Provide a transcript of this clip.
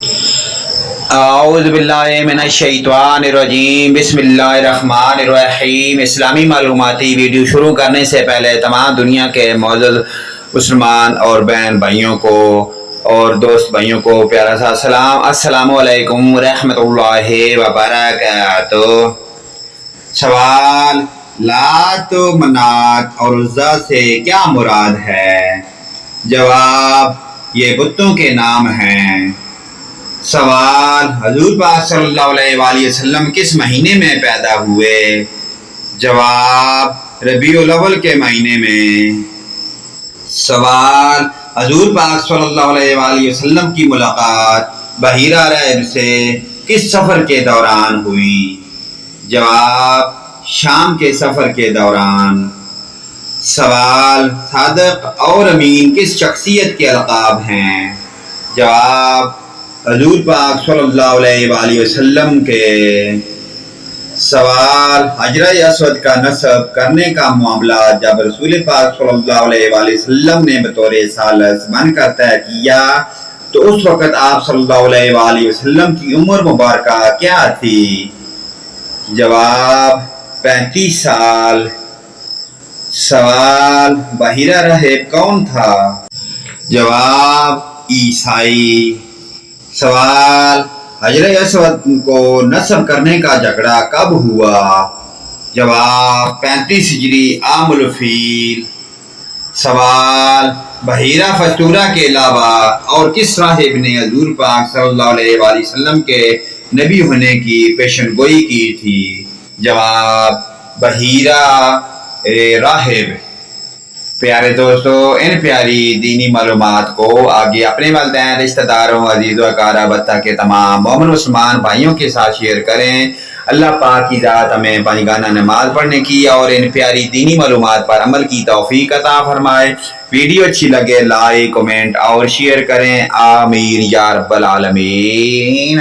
اعوذ باللہ من الشیطان الرجیم، بسم اللہ الرحمن الرحیم۔ اسلامی معلوماتی ویڈیو شروع کرنے سے پہلے تمام دنیا کے معزز مسلمان اور بہن بھائیوں کو اور دوست بھائیوں کو پیارا سا سلام، السلام علیکم ورحمۃ اللہ وبرکاتہ۔ سوال: لات و منات اور عزیٰ سے کیا مراد ہے؟ جواب: یہ بتوں کے نام ہیں۔ سوال: حضور پاک صلی اللہ علیہ وآلہ وسلم کس مہینے میں پیدا ہوئے؟ جواب: ربیع الاول کے مہینے میں۔ سوال: حضور پاک صلی اللہ علیہ وآلہ وسلم کی ملاقات بحیرہ رحب سے کس سفر کے دوران ہوئی؟ جواب: شام کے سفر کے دوران۔ سوال: صادق اور امین کس شخصیت کے القاب ہیں؟ جواب: حضور پاک صلی اللہ علیہ وآلہ وسلم کے۔ سوال: حجرہ اسود کا نصب کرنے کا معاملہ جب رسول پاک صلی اللہ علیہ وآلہ وسلم نے بطور ثالث بن کر طے کیا تو اس وقت آپ صلی اللہ علیہ وآلہ وسلم کی عمر مبارکہ کیا تھی؟ جواب: 35 سال۔ سوال: بحیرہ رحب کون تھا؟ جواب: عیسائی۔ سوال: حجر اسود کو نصب کرنے کا جھگڑا کب ہوا؟ جواب: 35 ہجری عام الفیل۔ سوال: بحیرہ فستورہ کے علاوہ اور کس راہب نے حضور پاک صلی اللہ علیہ وآلہ وسلم کے نبی ہونے کی پیشن گوئی کی تھی؟ جواب: بحیرہ راہب۔ پیارے دوستو، ان پیاری دینی معلومات کو آگے اپنے والدین، رشتہ داروں، عزیز و اقارب کے تمام مومن مسلمان بھائیوں کے ساتھ شیئر کریں۔ اللہ پاک کی ذات ہمیں پنجگانہ نماز پڑھنے کی اور ان پیاری دینی معلومات پر عمل کی توفیق عطا فرمائے۔ ویڈیو اچھی لگے لائک، کمنٹ اور شیئر کریں۔ آمین یا رب العالمین۔